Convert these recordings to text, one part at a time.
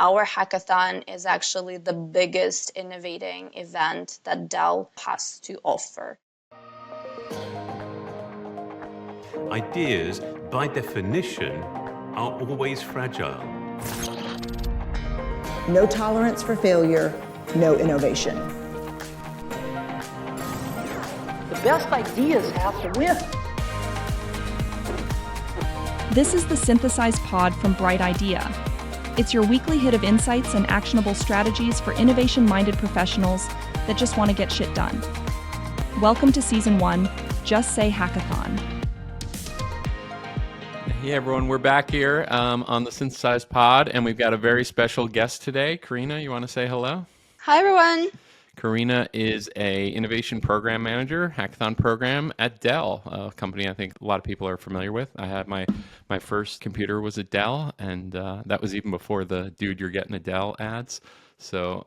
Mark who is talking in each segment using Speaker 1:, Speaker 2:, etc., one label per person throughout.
Speaker 1: our hackathon is actually the biggest innovating event that Dell has to offer.
Speaker 2: Ideas, by definition, are always fragile.
Speaker 3: No tolerance for failure, no innovation.
Speaker 4: The best ideas have to win.
Speaker 5: This is the Synthesize Pod from Bright Idea. It's your weekly hit of insights and actionable strategies for innovation-minded professionals that just want to get shit done. Welcome to Season 1, Just Say Hackathon.
Speaker 6: Hey everyone, we're back here on the Synthesize Pod, and we've got a very special guest today. Karina, you want to say hello?
Speaker 1: Hi, everyone.
Speaker 6: Karina is a innovation program manager, hackathon program at Dell, a company I think a lot of people are familiar with. I had my first computer was at Dell, and that was even before the "dude, you're getting a Dell" ads. So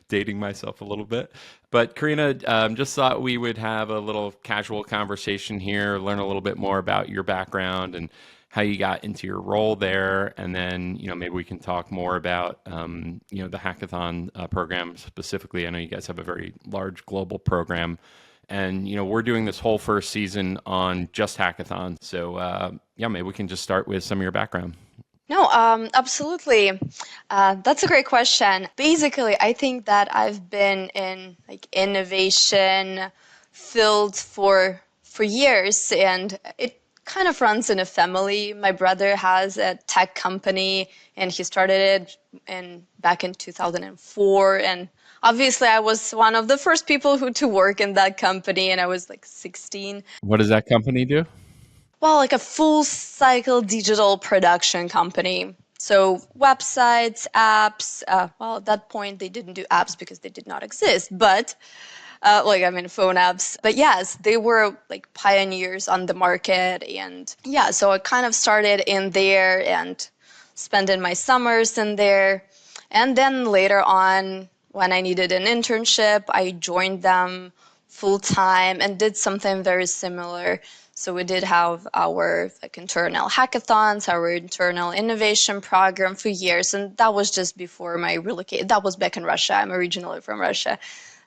Speaker 6: dating myself a little bit. But Karina, just thought we would have a little casual conversation here, learn a little bit more about your background and how you got into your role there. And then, maybe we can talk more about, the hackathon program specifically. I know you guys have a very large global program. And, we're doing this whole first season on just hackathon. So, maybe we can just start with some of your background.
Speaker 1: No, absolutely. That's a great question. Basically, I think that I've been in innovation field for years, and it kind of runs in a family. My brother has a tech company, and he started it back in 2004. And obviously, I was one of the first people to work in that company, and I was 16.
Speaker 6: What does that company do?
Speaker 1: Well, a full cycle digital production company. So websites, apps, at that point they didn't do apps because they did not exist, but phone apps. But yes, they were pioneers on the market. And yeah, so I kind of started in there and spending my summers in there. And then later on, when I needed an internship, I joined them full time and did something very similar. So we did have our internal hackathons, our internal innovation program for years. And that was just before my relocation. That was back in Russia. I'm originally from Russia.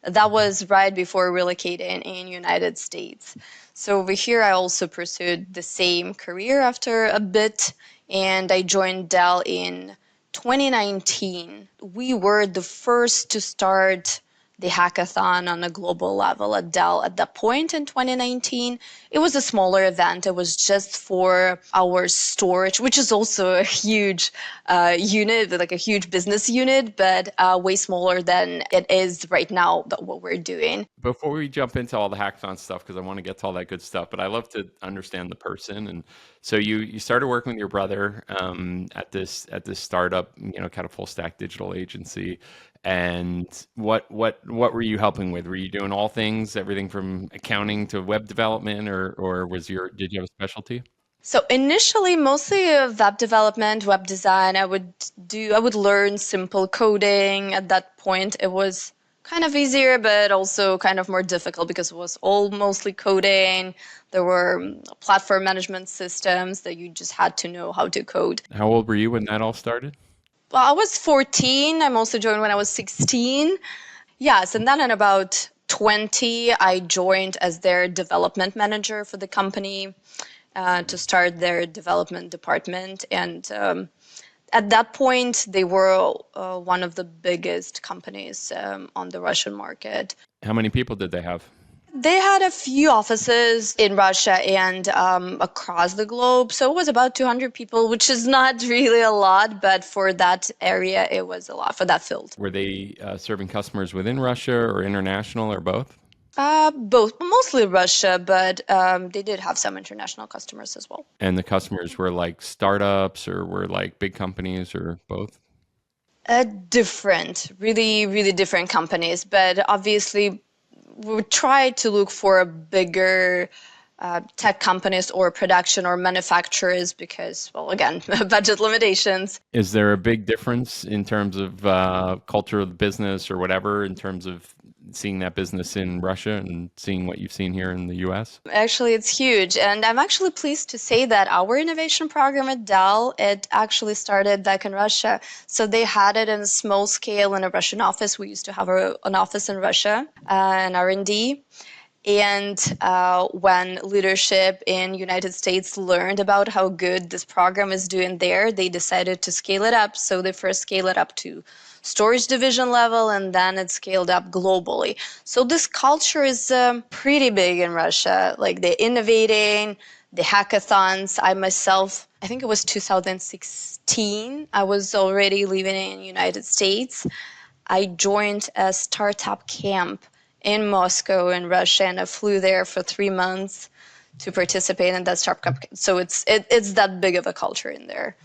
Speaker 1: That was right before relocating in United States. So over here, I also pursued the same career after a bit. And I joined Dell in 2019. We were the first to start the hackathon on a global level at Dell at that point in 2019. It was a smaller event. It was just for our storage, which is also a huge unit, a huge business unit, but way smaller than it is right now, what we're doing.
Speaker 6: Before we jump into all the hackathon stuff, because I want to get to all that good stuff, but I love to understand the person. And so you started working with your brother at this startup, kind of full stack digital agency. And what were you helping with? Were you doing all things, everything from accounting to web development, or did you have a specialty?
Speaker 1: So initially, mostly web development, web design. I would learn simple coding. At that point, it was kind of easier, but also kind of more difficult because it was all mostly coding. There were platform management systems that you just had to know how to code.
Speaker 6: How old were you when that all started?
Speaker 1: Well, I was 14. I mostly joined when I was 16. Yes, and then in about 20, I joined as their development manager for the company to start their development department. And at that point, they were one of the biggest companies on the Russian market.
Speaker 6: How many people did they have?
Speaker 1: They had a few offices in Russia and across the globe. So it was about 200 people, which is not really a lot, but for that area, it was a lot for that field.
Speaker 6: Were they serving customers within Russia or international or both?
Speaker 1: Both, mostly Russia, but they did have some international customers as well.
Speaker 6: And the customers were startups or were big companies or both?
Speaker 1: Different, really, really different companies, but obviously we would try to look for a bigger tech companies or production or manufacturers because, well, again, budget limitations.
Speaker 6: Is there a big difference in terms of culture of the business or whatever, in terms of seeing that business in Russia and seeing what you've seen here in the US?
Speaker 1: Actually, it's huge. And I'm actually pleased to say that our innovation program at Dell, it actually started back in Russia. So they had it in a small scale in a Russian office. We used to have an office in Russia, an R&D. And when leadership in United States learned about how good this program is doing there, they decided to scale it up. So they first scaled it up to storage division level, and then it scaled up globally. So this culture is pretty big in Russia. Like they're innovating, the hackathons. I myself, I think it was 2016, I was already living in the United States. I joined a startup camp in Moscow in Russia, and I flew there for 3 months to participate in that startup camp. So it's that big of a culture in there.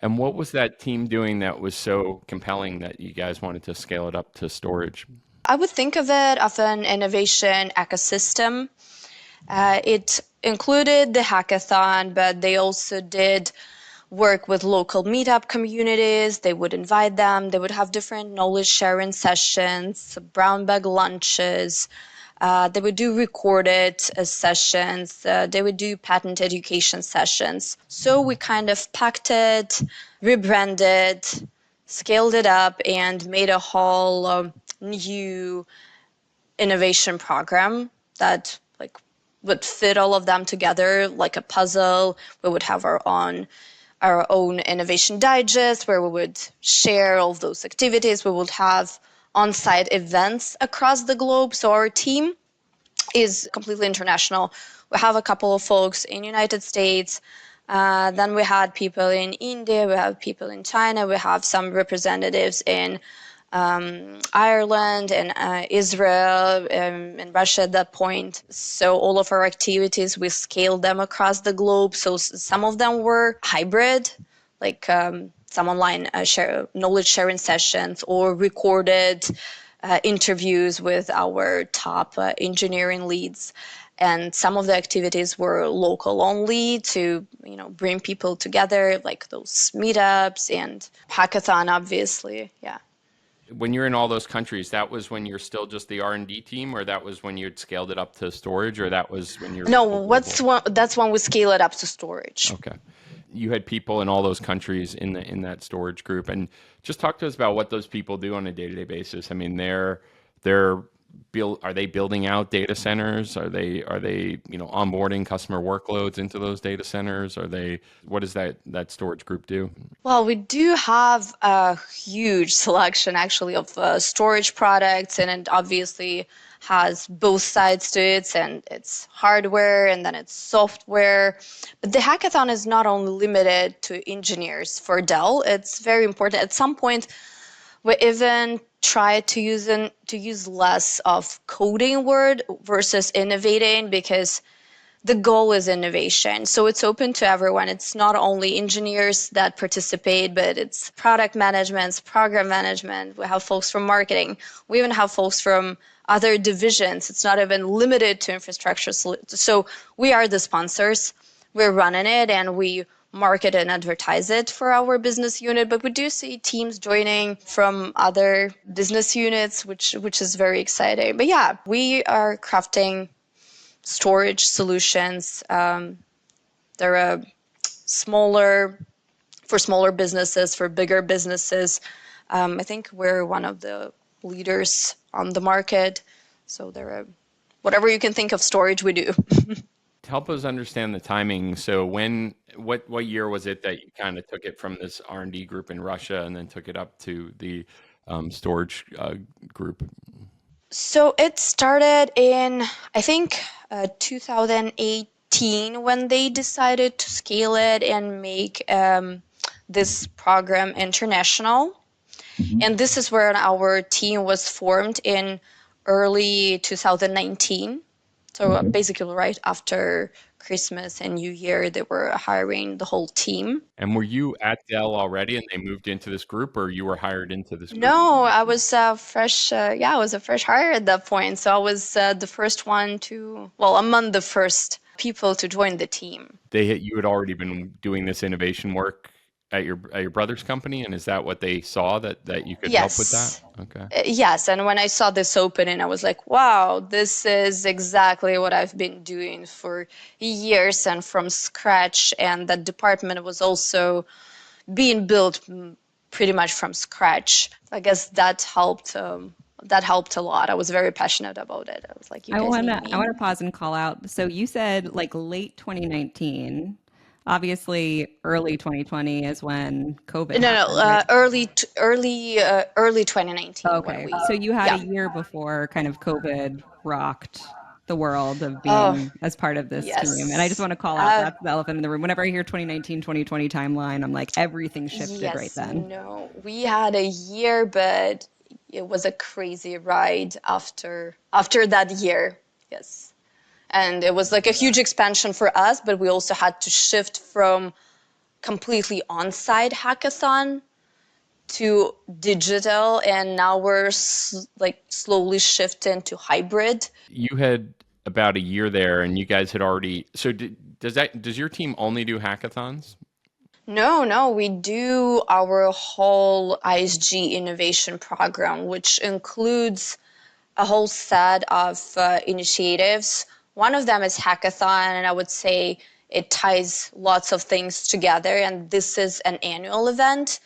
Speaker 6: And what was that team doing that was so compelling that you guys wanted to scale it up to storage?
Speaker 1: I would think of it as an innovation ecosystem. It included the hackathon, but they also did work with local meetup communities. They would invite them. They would have different knowledge sharing sessions, brown bag lunches. They would do recorded sessions. They would do patent education sessions. So we kind of packed it, rebranded, scaled it up, and made a whole new innovation program that would fit all of them together like a puzzle. We would have our own innovation digest where we would share all of those activities. We would have on-site events across the globe. So our team is completely international. We have a couple of folks in United States. Then we had people in India. We have people in China. We have some representatives in Ireland and Israel and Russia at that point. So all of our activities, we scaled them across the globe. So some of them were hybrid, like some online knowledge sharing sessions or recorded interviews with our top engineering leads. And some of the activities were local only to, bring people together, like those meetups and hackathon, obviously. Yeah.
Speaker 6: When you're in all those countries, that was when you're still just the R&D team, or that was when you'd scaled it up to storage, or that was when you're...
Speaker 1: No, that's when we scale it up to storage.
Speaker 6: Okay. You had people in all those countries in that storage group, and just talk to us about what those people do on a day-to-day basis. I mean, are they building out data centers? Are they onboarding customer workloads into those data centers? What does that storage group do?
Speaker 1: Well, we do have a huge selection actually of storage products, and it obviously has both sides to it, and it's hardware and then it's software. But the hackathon is not only limited to engineers for Dell. It's very important. At some point, we even try to use less of coding word versus innovating, because the goal is innovation. So it's open to everyone. It's not only engineers that participate, but it's product management, program management. We have folks from marketing. We even have folks from other divisions. It's not even limited to infrastructure. So we are the sponsors. We're running it, and we market and advertise it for our business unit, but we do see teams joining from other business units, which is very exciting. But yeah, we are crafting storage solutions. They're for smaller businesses, for bigger businesses. I think we're one of the leaders on the market. So whatever you can think of storage, we do.
Speaker 6: Help us understand the timing. So what year was it that you kind of took it from this R&D group in Russia and then took it up to the storage group?
Speaker 1: So it started in, I think, 2018 when they decided to scale it and make this program international. Mm-hmm. And this is where our team was formed in early 2019. So basically right after Christmas and New Year, they were hiring the whole team.
Speaker 6: And were you at Dell already and they moved into this group, or you were hired into this group?
Speaker 1: No, I was fresh. I was a fresh hire at that point. So I was the first one among the first people to join the team.
Speaker 6: You had already been doing this innovation work at your brother's company, and is that what they saw that you could help with that?
Speaker 1: Yes.
Speaker 6: Okay.
Speaker 1: Yes, and when I saw this opening, I was like, wow, this is exactly what I've been doing for years and from scratch. And that department was also being built pretty much from scratch. I guess that helped. That helped a lot. I was very passionate about it. I was like, you guys need
Speaker 7: I
Speaker 1: me.
Speaker 7: want to pause and call out. So you said like late 2019. Obviously, early 2020 is when COVID
Speaker 1: No, no,
Speaker 7: happened, right?
Speaker 1: early 2019 when
Speaker 7: Okay.
Speaker 1: we,
Speaker 7: So you had a
Speaker 1: yeah.
Speaker 7: year before kind of COVID rocked the world of
Speaker 1: Oh,
Speaker 7: being as part of this team. And I just
Speaker 1: yes.
Speaker 7: want to call out that's the elephant in the room. Whenever I hear 2019, 2020 timeline, I'm like, everything shifted right
Speaker 1: Yes,
Speaker 7: then.
Speaker 1: no, we had a year, but it was a crazy ride after that year. Yes. And it was like a huge expansion for us, but we also had to shift from completely on-site hackathon to digital, and now we're like slowly shifting to hybrid.
Speaker 6: You had about a year there, and you guys had already. So does your team only do hackathons?
Speaker 1: No, no, we do our whole ISG innovation program, which includes a whole set of initiatives. One of them is Hackathon, and I would say it ties lots of things together. And this is an annual event.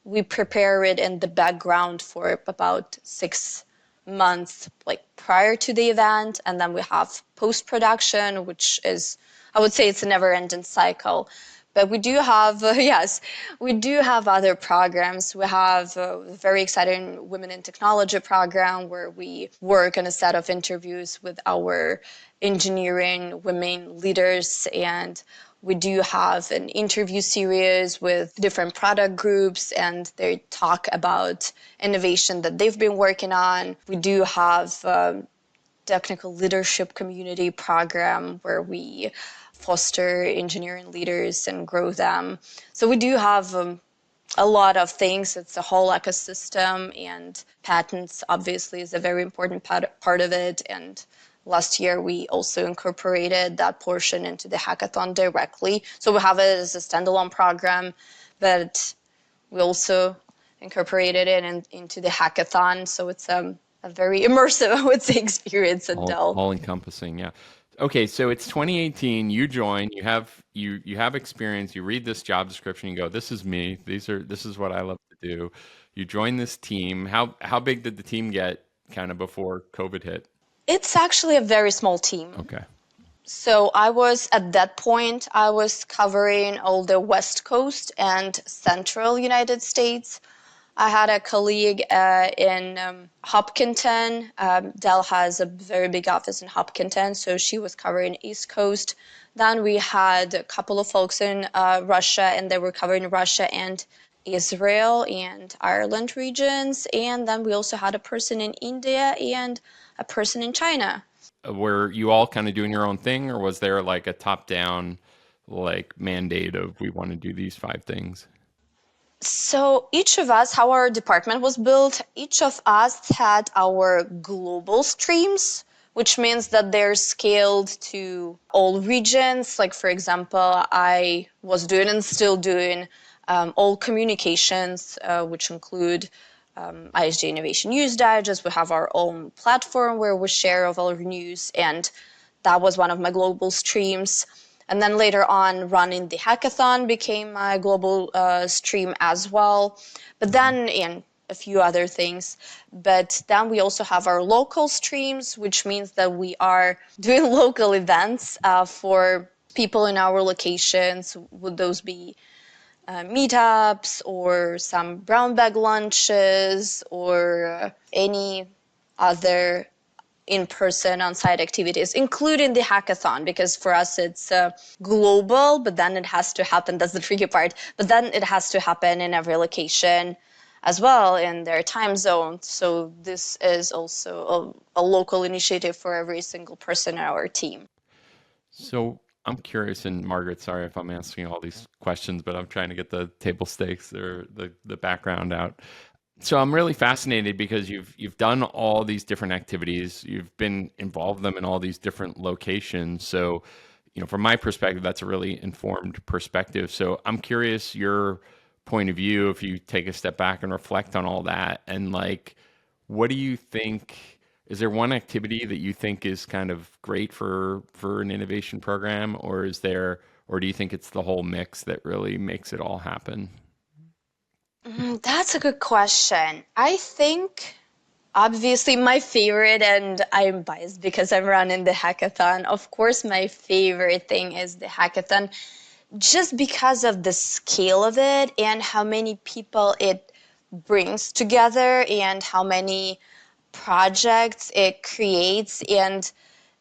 Speaker 1: We prepare it in the background for about 6 months, like prior to the event, and then we have post-production, which is, I would say, it's a never-ending cycle. But we do have, yes, we do have other programs. We have a very exciting Women in Technology program where we work on a set of interviews with our engineering women leaders. And we do have an interview series with different product groups, and they talk about innovation that they've been working on. We do have technical leadership community program where we foster engineering leaders and grow them. So we do have a lot of things. It's a whole ecosystem, and patents obviously is a very important part of it. And last year we also incorporated that portion into the hackathon directly. So we have it as a standalone program, but we also incorporated it into the hackathon. So it's a very immersive, I would say, experience at Dell.
Speaker 6: All encompassing, yeah. Okay, so it's 2018. You join. You have experience. You read this job description. You go, "This is me. This is what I love to do." You join this team. How big did the team get kind of before COVID hit?
Speaker 1: It's actually a very small team.
Speaker 6: Okay.
Speaker 1: So at that point, I was covering all the West Coast and Central United States. I had a colleague in Hopkinton. Dell has a very big office in Hopkinton, so she was covering East Coast. Then we had a couple of folks in Russia, and they were covering Russia and Israel and Ireland regions. And then we also had a person in India and a person in China.
Speaker 6: Were you all kind of doing your own thing, or was there like a top-down like mandate of we want to do these 5 things?
Speaker 1: So each of us, how our department was built, each of us had our global streams, which means that they're scaled to all regions. Like, for example, I was doing and still doing all communications, which include ISG Innovation News Digest. We have our own platform where we share all our news, and that was one of my global streams. And then later on, running the hackathon became my global stream as well. But then, and a few other things. But then we also have our local streams, which means that we are doing local events for people in our locations. Would those be meetups or some brown bag lunches or any other in-person on-site activities, including the hackathon, because for us it's global, but then it has to happen, that's the tricky part, but then it has to happen in every location as well in their time zone. So this is also a local initiative for every single person in our team.
Speaker 6: So I'm curious, and Margaret, sorry if I'm asking all these questions, but I'm trying to get the table stakes or the background out. So I'm really fascinated because you've done all these different activities. You've been involved in them in all these different locations. So, from my perspective, that's a really informed perspective. So I'm curious your point of view, if you take a step back and reflect on all that, and like, what do you think? Is there one activity that you think is kind of great for an innovation program, or or do you think it's the whole mix that really makes it all happen?
Speaker 1: That's a good question. I think obviously my favorite, and I'm biased because I'm running the hackathon. Of course, my favorite thing is the hackathon, just because of the scale of it and how many people it brings together and how many projects it creates, and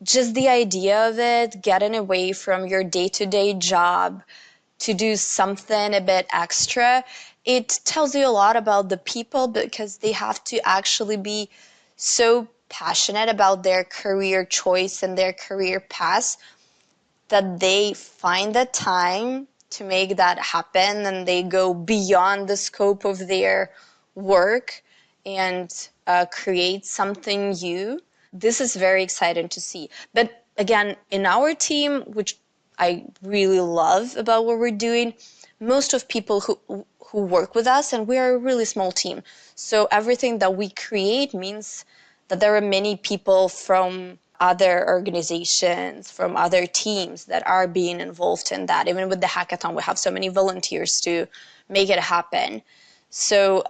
Speaker 1: just the idea of it, getting away from your day-to-day job to do something a bit extra. It tells you a lot about the people because they have to actually be so passionate about their career choice and their career path that they find the time to make that happen, and they go beyond the scope of their work and create something new. This is very exciting to see. But again, in our team, which I really love about what we're doing, most of people who work with us, and we are a really small team. So everything that we create means that there are many people from other organizations, from other teams that are being involved in that. Even with the hackathon, we have so many volunteers to make it happen. So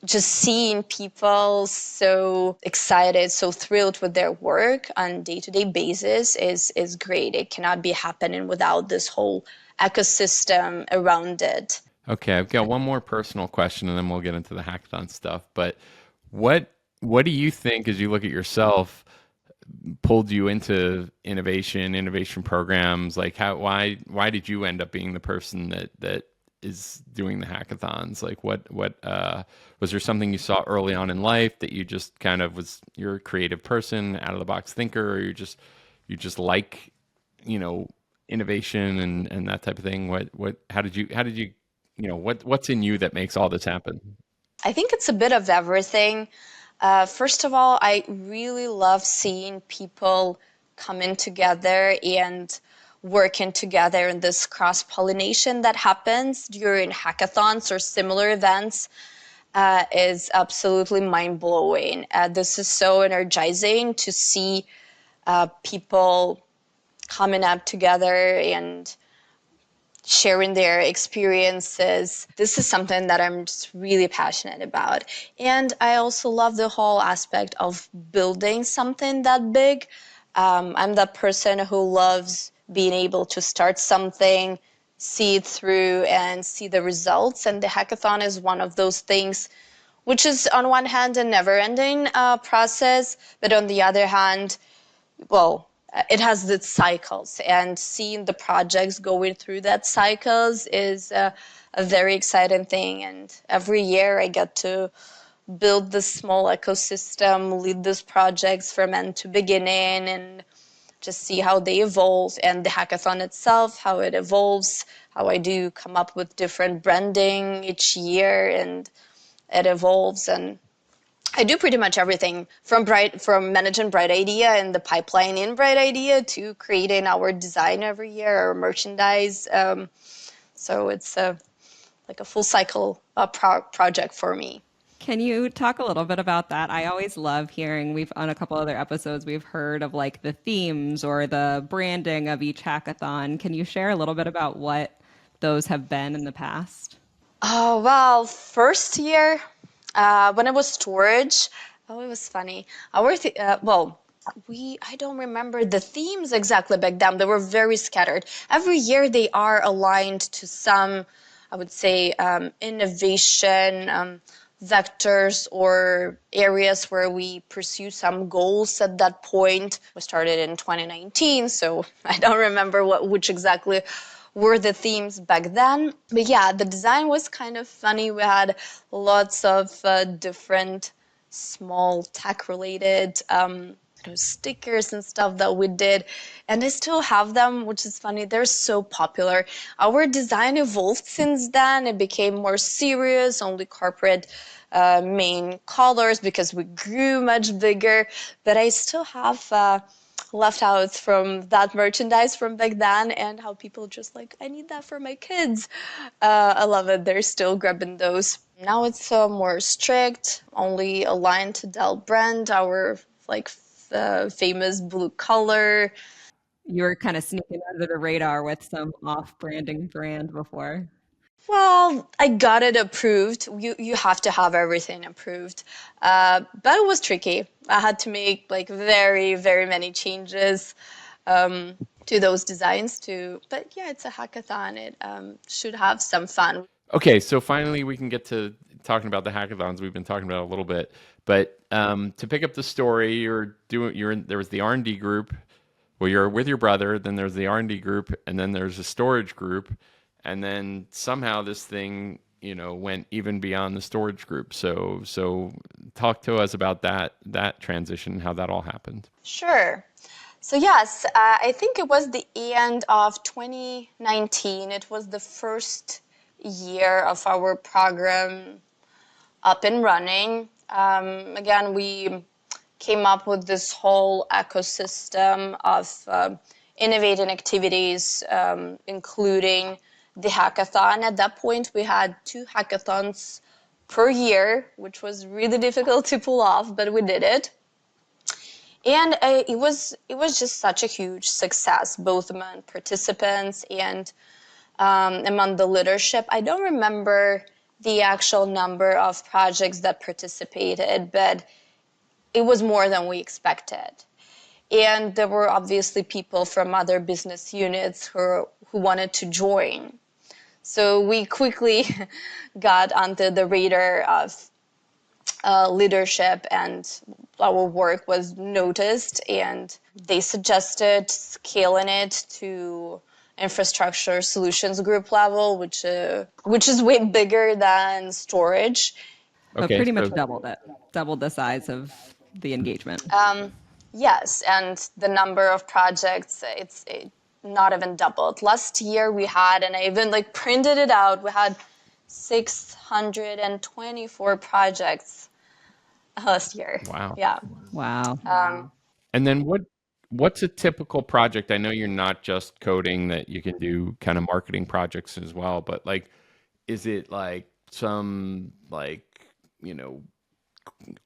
Speaker 1: just seeing people so excited, so thrilled with their work on a day-to-day basis is great. It cannot be happening without this whole ecosystem around it.
Speaker 6: Okay, I've got one more personal question, and then we'll get into the hackathon stuff. But what do you think, as you look at yourself, pulled you into innovation programs? Like, why did you end up being the person that is doing the hackathons? Like, what was there something you saw early on in life that you just kind of you're a creative person, out of the box thinker, or you just like, innovation and that type of thing? How did you what's in you that makes all this happen?
Speaker 1: I think it's a bit of everything. First of all, I really love seeing people coming together and working together in this cross-pollination that happens during hackathons or similar events. Is absolutely mind-blowing. This is so energizing to see people coming up together and sharing their experiences. This is something that I'm just really passionate about. And I also love the whole aspect of building something that big. I'm that person who loves being able to start something, see it through, and see the results. And the hackathon is one of those things, which is on one hand a never-ending process, but on the other hand, well, it has its cycles, and seeing the projects going through that cycles is a very exciting thing. And every year I get to build this small ecosystem, lead these projects from end to beginning, and just see how they evolve, and the hackathon itself, how it evolves, how I do come up with different branding each year, and it evolves. And I do pretty much everything from managing Bright Idea and the pipeline in Bright Idea to creating our design every year, our merchandise. So it's like a full cycle project for me.
Speaker 7: Can you talk a little bit about that? I always love hearing, we've on a couple other episodes, we've heard of like the themes or the branding of each hackathon. Can you share a little bit about what those have been in the past?
Speaker 1: Oh, well, first year, when it was storage, it was funny. I don't remember the themes exactly back then. They were very scattered. Every year they are aligned to some, I would say, innovation vectors or areas where we pursue some goals at that point. We started in 2019, so I don't remember which exactly were the themes back then. But yeah, the design was kind of funny. We had lots of different small tech-related stickers and stuff that we did, and I still have them, which is funny. They're so popular. Our design evolved since then. It became more serious, only corporate main colors because we grew much bigger. But I still have left out from that merchandise from back then, and how people just like, I need that for my kids. I love it. They're still grabbing those. Now it's more strict, only aligned to Dell brand, our like famous blue color.
Speaker 7: You were kind of sneaking under the radar with some off-branding brand before.
Speaker 1: Well, I got it approved. You have to have everything approved, but it was tricky. I had to make like very, very many changes to those designs too. But yeah, it's a hackathon. It should have some fun.
Speaker 6: Okay, so finally we can get to talking about the hackathons we've been talking about a little bit. But to pick up the story, there was the R&D group. Well, you're with your brother. Then there's the R&D group, and then there's a storage group, and then somehow this thing, went even beyond the storage group. So talk to us about that transition, how that all happened.
Speaker 1: Sure. So yes, I think it was the end of 2019. It was the first year of our program up and running. Again, we came up with this whole ecosystem of innovating activities, including the hackathon. At that point, we had 2 hackathons per year, which was really difficult to pull off, but we did it. And it was just such a huge success, both among participants and among the leadership. I don't remember the actual number of projects that participated, but it was more than we expected. And there were obviously people from other business units who wanted to join. So we quickly got onto the radar of leadership, and our work was noticed, and they suggested scaling it to infrastructure solutions group level, which is way bigger than storage.
Speaker 7: But pretty much doubled the size of the engagement.
Speaker 1: Yes, and the number of projects, it's not even doubled. Last year we had, and I even like printed it out, we had 624 projects last year.
Speaker 6: Wow.
Speaker 1: Yeah.
Speaker 7: Wow.
Speaker 6: And then what's a typical project? I know you're not just coding, that you can do kind of marketing projects as well, but like, is it like some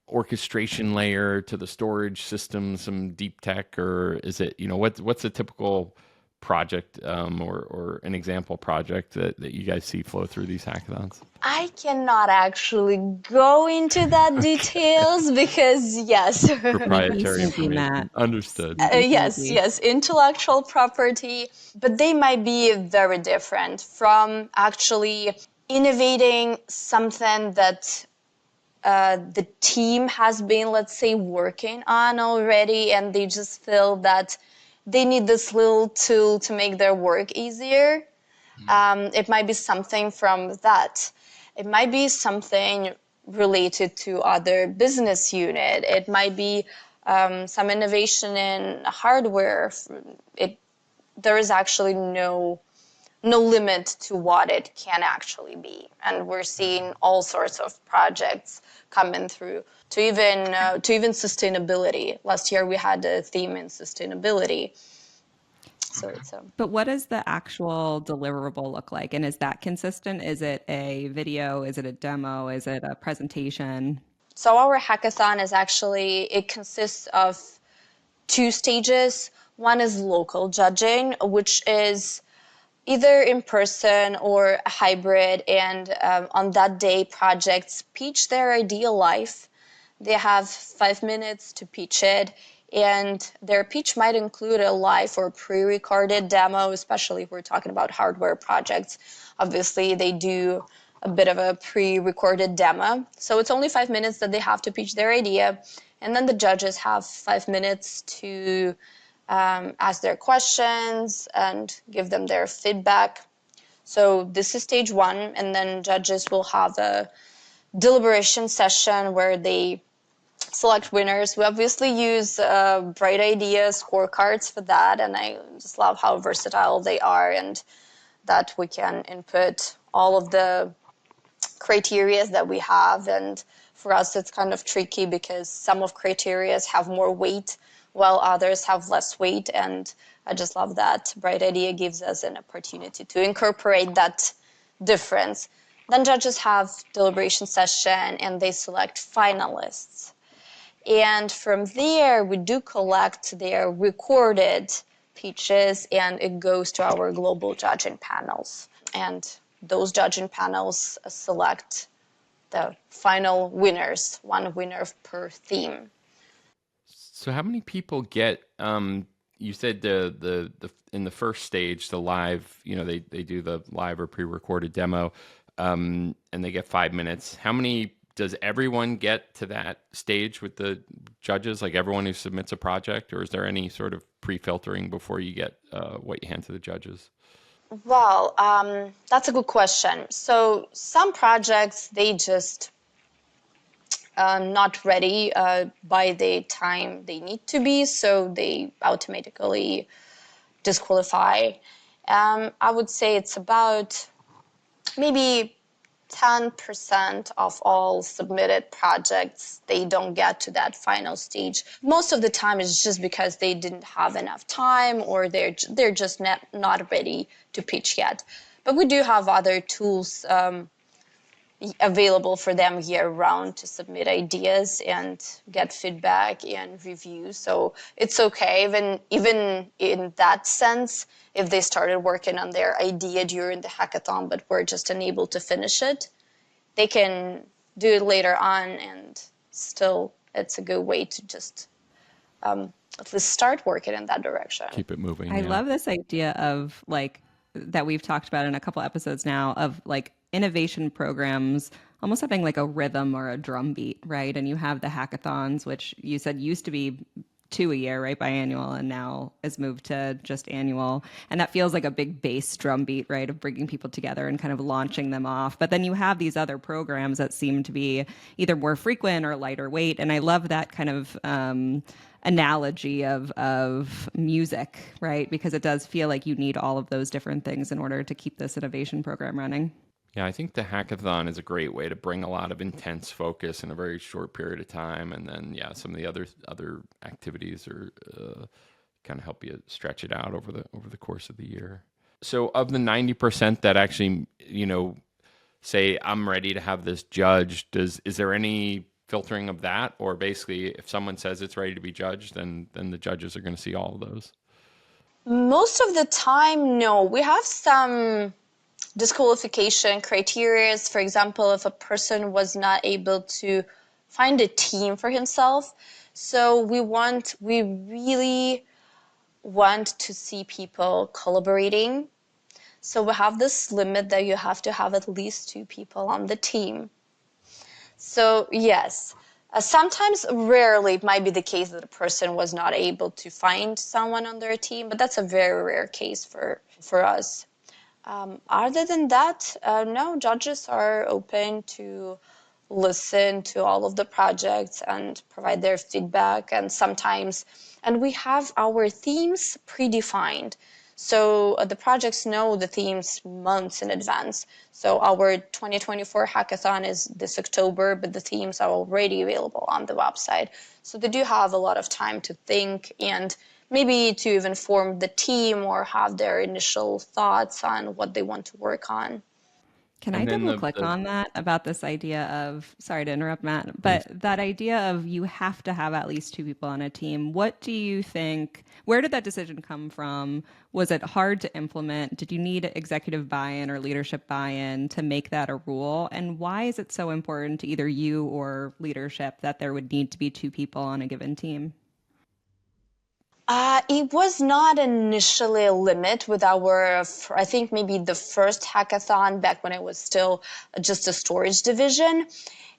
Speaker 6: orchestration layer to the storage system, some deep tech, or is it, what's a typical project or an example project that you guys see flow through these hackathons?
Speaker 1: I cannot actually go into that details because yes.
Speaker 6: Proprietary information. Understood.
Speaker 1: Yes, intellectual property, but they might be very different from actually innovating something that the team has been, let's say, working on already, and they just feel that they need this little tool to make their work easier. It might be something from that. It might be something related to other business unit. It might be some innovation in hardware. There is actually no limit to what it can actually be. And we're seeing all sorts of projects coming through to even sustainability. Last year we had a theme in sustainability. So
Speaker 7: But what does the actual deliverable look like? And is that consistent? Is it a video? Is it a demo? Is it a presentation?
Speaker 1: So our hackathon it consists of 2 stages. One is local judging, which is either in person or a hybrid. And on that day, projects pitch their idea live. They have 5 minutes to pitch it. And their pitch might include a live or pre-recorded demo, especially if we're talking about hardware projects. Obviously, they do a bit of a pre-recorded demo. So it's only 5 minutes that they have to pitch their idea. And then the judges have 5 minutes to ask their questions and give them their feedback. So this is stage 1, and then judges will have a deliberation session where they select winners. We obviously use Bright Ideas scorecards for that, and I just love how versatile they are and that we can input all of the criteria that we have. And for us, it's kind of tricky because some of criteria have more weight while others have less weight. And I just love that Bright Idea gives us an opportunity to incorporate that difference. Then judges have deliberation session and they select finalists. And from there, we do collect their recorded pitches and it goes to our global judging panels. And those judging panels select the final winners, one winner per theme.
Speaker 6: So how many people get, you said the in the first stage, the live, they do the live or pre-recorded demo, and they get 5 minutes. How many does everyone get to that stage with the judges, like everyone who submits a project, or is there any sort of pre-filtering before you get what you hand to the judges?
Speaker 1: Well, that's a good question. So some projects, they just not ready by the time they need to be, so they automatically disqualify. I would say it's about maybe 10% of all submitted projects, they don't get to that final stage. Most of the time it's just because they didn't have enough time or they're just not ready to pitch yet. But we do have other tools available for them year-round to submit ideas and get feedback and review. So it's okay, even in that sense, if they started working on their idea during the hackathon but were just unable to finish it, they can do it later on, and still it's a good way to just at least start working in that direction.
Speaker 6: Keep it moving.
Speaker 7: I love this idea of that we've talked about in a couple episodes now of innovation programs almost having a rhythm or a drum beat, right? And you have the hackathons, which you said used to be 2 a year, right, biannual, and now has moved to just annual. And that feels like a big bass drum beat, right, of bringing people together and kind of launching them off. But then you have these other programs that seem to be either more frequent or lighter weight. And I love that kind of analogy of music, right? Because it does feel like you need all of those different things in order to keep this innovation program running.
Speaker 6: Yeah, I think the hackathon is a great way to bring a lot of intense focus in a very short period of time, and then some of the other activities are kind of help you stretch it out over the course of the year. So, of the 90% that actually say I'm ready to have this judged, is there any filtering of that, or basically if someone says it's ready to be judged, then the judges are going to see all of those?
Speaker 1: Most of the time, no. We have some disqualification criteria. For example, if a person was not able to find a team for himself. So we really want to see people collaborating. So we have this limit that you have to have at least 2 people on the team. So yes, sometimes, rarely, it might be the case that a person was not able to find someone on their team, but that's a very rare case for us. Other than that, no, judges are open to listen to all of the projects and provide their feedback. And we have our themes predefined. So the projects know the themes months in advance. So our 2024 hackathon is this October, but the themes are already available on the website. So they do have a lot of time to think and maybe to even form the team or have their initial thoughts on what they want to work on.
Speaker 7: Can I double click on that about this idea of, sorry to interrupt, Matt, but that idea of you have to have at least 2 people on a team. What do you think, where did that decision come from? Was it hard to implement? Did you need executive buy-in or leadership buy-in to make that a rule? And why is it so important to either you or leadership that there would need to be 2 people on a given team?
Speaker 1: It was not initially a limit with our, I think maybe the first hackathon back when it was still just a storage division.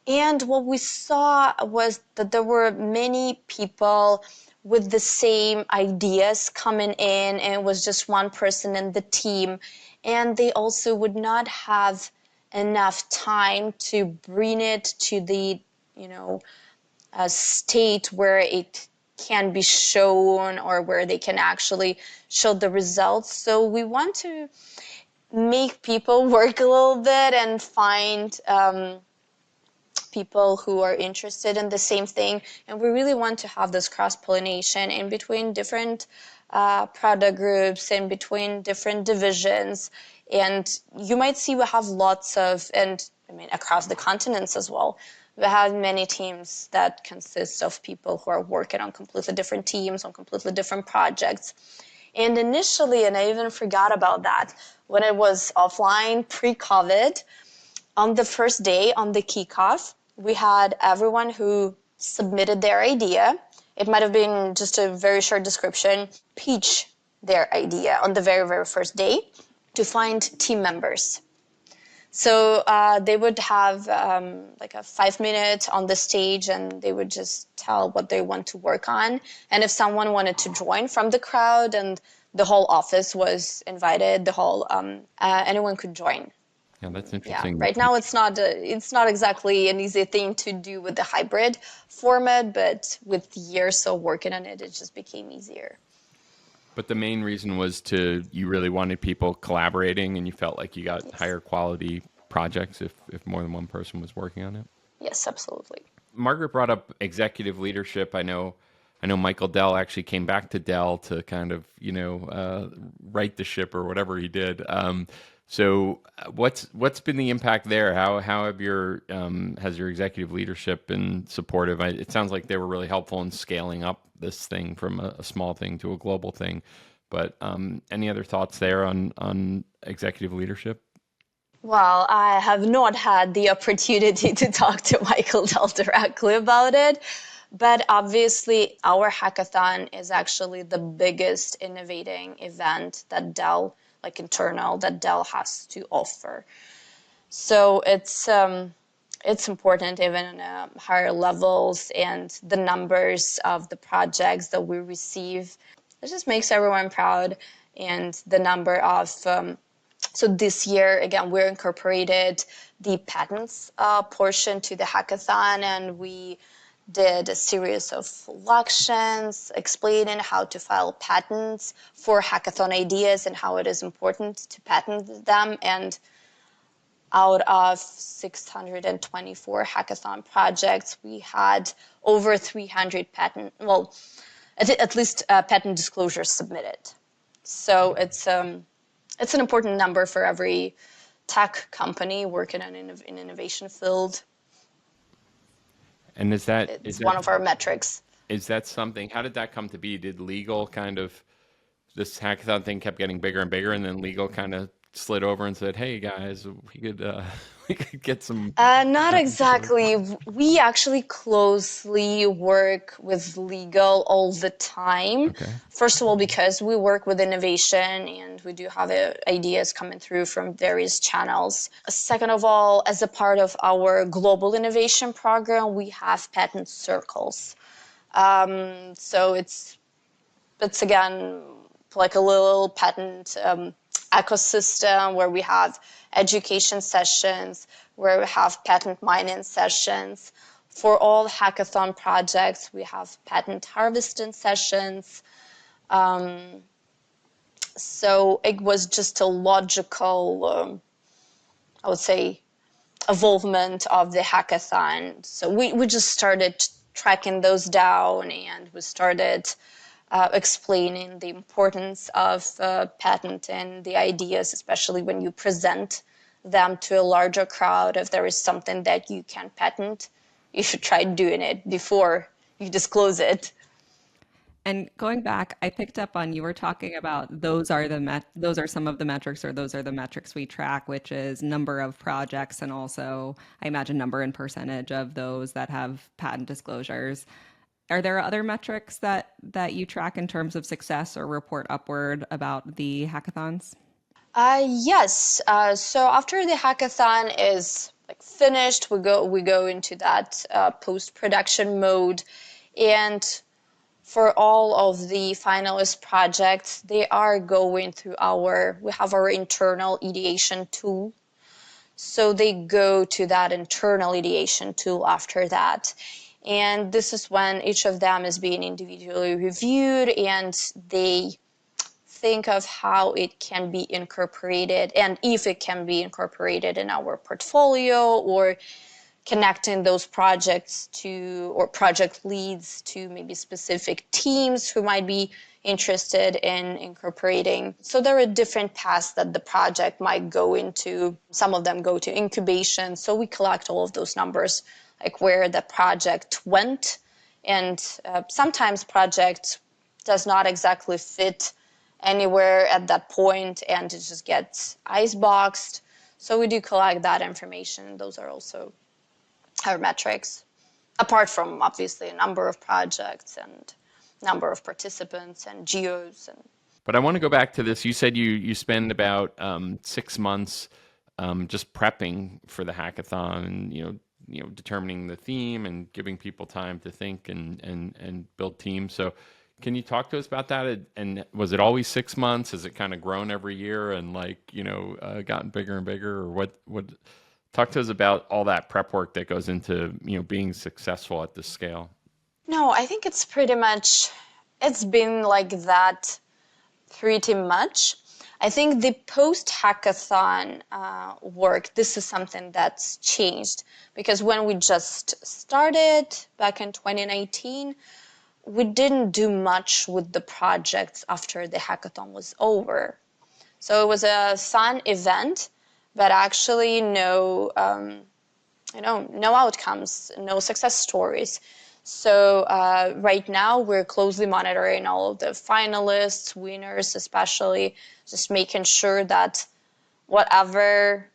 Speaker 1: And what we saw was that there were many people with the same ideas coming in, and it was just one person in the team. And they also would not have enough time to bring it to the, a state where it can be shown or where they can actually show the results. So we want to make people work a little bit and find people who are interested in the same thing. And we really want to have this cross-pollination in between different product groups, in between different divisions. And you might see we have lots of, and I mean, across the continents as well, we have many teams that consist of people who are working on completely different teams, on completely different projects. And initially, and I even forgot about that, when it was offline, pre-COVID, on the first day, on the kickoff, we had everyone who submitted their idea. It might have been just a very short description, pitch their idea on the very, very first day to find team members. So they would have like a 5 minute on the stage, and they would just tell what they want to work on. And if someone wanted to join from the crowd, and the whole office was invited, the whole anyone could join.
Speaker 6: Yeah, that's interesting.
Speaker 1: Yeah, right now it's not exactly an easy thing to do with the hybrid format, but with years of working on it, it just became easier.
Speaker 6: But the main reason was you really wanted people collaborating, and you felt like you got higher quality projects if more than one person was working on it?
Speaker 1: Yes, absolutely.
Speaker 6: Margaret brought up executive leadership. I know Michael Dell actually came back to Dell to kind of, right the ship or whatever he did. So what's been the impact there? How have has your executive leadership been supportive? It sounds like they were really helpful in scaling up this thing from a small thing to a global thing. But any other thoughts there on executive leadership?
Speaker 1: Well, I have not had the opportunity to talk to Michael Dell directly about it, but obviously our hackathon is actually the biggest innovating event that Dell, like internal, that Dell has to offer. So it's important even on higher levels, and the numbers of the projects that we receive, it just makes everyone proud. And the number of so this year, again, we're incorporated the patents portion to the hackathon, and we did a series of lections explaining how to file patents for hackathon ideas and how it is important to patent them. And out of 624 hackathon projects, we had over 300 at least patent disclosures submitted. So it's an important number for every tech company working in an innovation field.
Speaker 6: And is that
Speaker 1: one of our metrics?
Speaker 6: Is that something? How did that come to be? Did legal this hackathon thing kept getting bigger and bigger, and then legal kind of slid over and said, "Hey guys, we could get some."
Speaker 1: Not exactly. We actually closely work with legal all the time.
Speaker 6: Okay.
Speaker 1: First of all, because we work with innovation and we do have ideas coming through from various channels. Second of all, as a part of our global innovation program, we have patent circles. So it's again like a little patent ecosystem where we have education sessions, where we have patent mining sessions. For all hackathon projects, we have patent harvesting sessions. So it was just a logical, I would say, evolvement of the hackathon. So we just started tracking those down, and we started explaining the importance of patenting the ideas, especially when you present them to a larger crowd. If there is something that you can patent, you should try doing it before you disclose it.
Speaker 7: And going back, I picked up on you were talking about those are some of the metrics, or those are the metrics we track, which is number of projects, and also I imagine number and percentage of those that have patent disclosures. Are there other metrics that you track in terms of success or report upward about the hackathons?
Speaker 1: Yes. So after the hackathon is finished, we go into that post-production mode, and for all of the finalist projects, they are going through we have our internal ideation tool. So they go to that internal ideation tool after that. And this is when each of them is being individually reviewed, and they think of how it can be incorporated, and if it can be incorporated in our portfolio, or connecting those projects to, or project leads to maybe specific teams who might be interested in incorporating. So there are different paths that the project might go into. Some of them go to incubation. So we collect all of those numbers, like where the project went. And sometimes project does not exactly fit anywhere at that point and it just gets iceboxed. So we do collect that information. Those are also our metrics, apart from obviously a number of projects and number of participants and geos.
Speaker 6: But I want to go back to this. You said you spend about 6 months just prepping for the hackathon, and determining the theme and giving people time to think and build teams. So can you talk to us about that? And was it always 6 months? Has it kind of grown every year and gotten bigger and bigger? Or what? Talk to us about all that prep work that goes into being successful at this scale.
Speaker 1: No, I think it's been like that pretty much. I think the post-hackathon work, this is something that's changed, because when we just started back in 2019, we didn't do much with the projects after the hackathon was over. So it was a fun event, but actually no outcomes, no success stories. So right now we're closely monitoring all of the finalists, winners especially, just making sure that whatever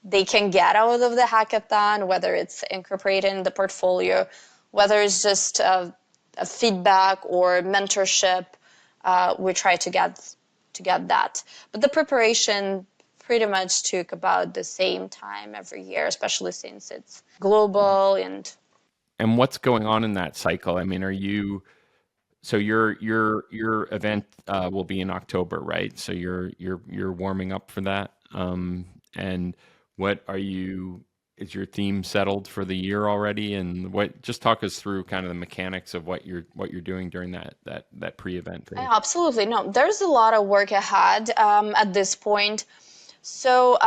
Speaker 1: they can get out of the hackathon, whether it's incorporating the portfolio, whether it's just a feedback or mentorship, we try to get that. But the preparation pretty much took about the same time every year, especially since it's global.
Speaker 6: And what's going on in that cycle? I mean, so your event will be in October, right? So you're warming up for that. And what is your theme settled for the year already? And just talk us through kind of the mechanics of what you're doing during that pre-event phase.
Speaker 1: Absolutely. No, there's a lot of work ahead at this point. So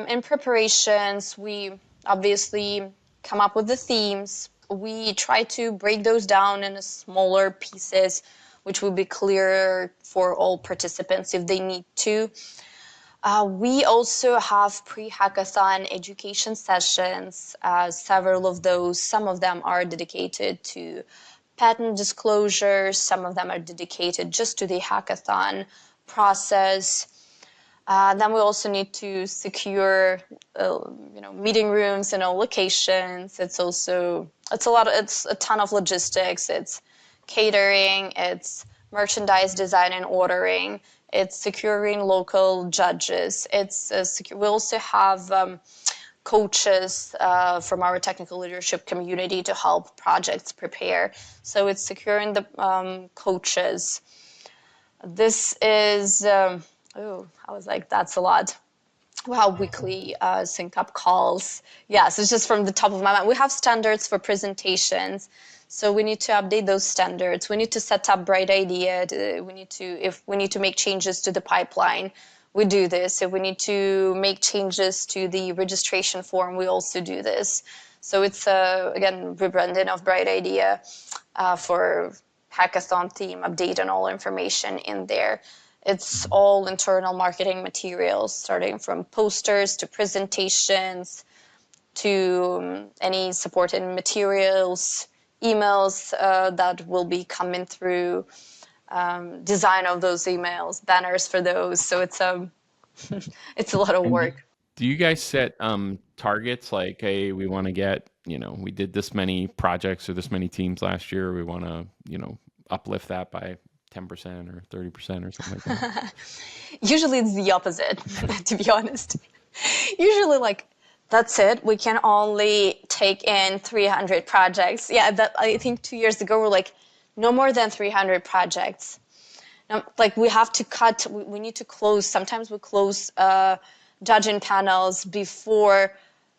Speaker 1: in preparations, we obviously come up with the themes. We try to break those down into smaller pieces, which will be clearer for all participants if they need to. We also have pre-hackathon education sessions, several of those. Some of them are dedicated to patent disclosures. Some of them are dedicated just to the hackathon process. Then we also need to secure, meeting rooms in all locations. It's a ton of logistics. It's catering. It's merchandise design and ordering. It's securing local judges. We also have coaches from our technical leadership community to help projects prepare. So it's securing the coaches. This is. I was like, that's a lot. We have weekly sync up calls. Yes, it's just from the top of my mind. We have standards for presentations. So we need to update those standards. We need to set up Bright Idea. If we need to make changes to the pipeline, we do this. If we need to make changes to the registration form, we also do this. So it's, again, rebranding of Bright Idea for hackathon theme, update and all information in there. It's all internal marketing materials, starting from posters to presentations to any supporting materials, emails that will be coming through, design of those emails, banners for those. So it's a lot of work.
Speaker 6: Do you guys set targets like, hey, we want to get, we did this many projects or this many teams last year. We want to, uplift that by 10% or 30% or something like that?
Speaker 1: Usually it's the opposite, to be honest. Usually that's it. We can only take in 300 projects. Yeah, I think 2 years ago we're like, no more than 300 projects. Now, we have to cut, we need to close. Sometimes we close judging panels before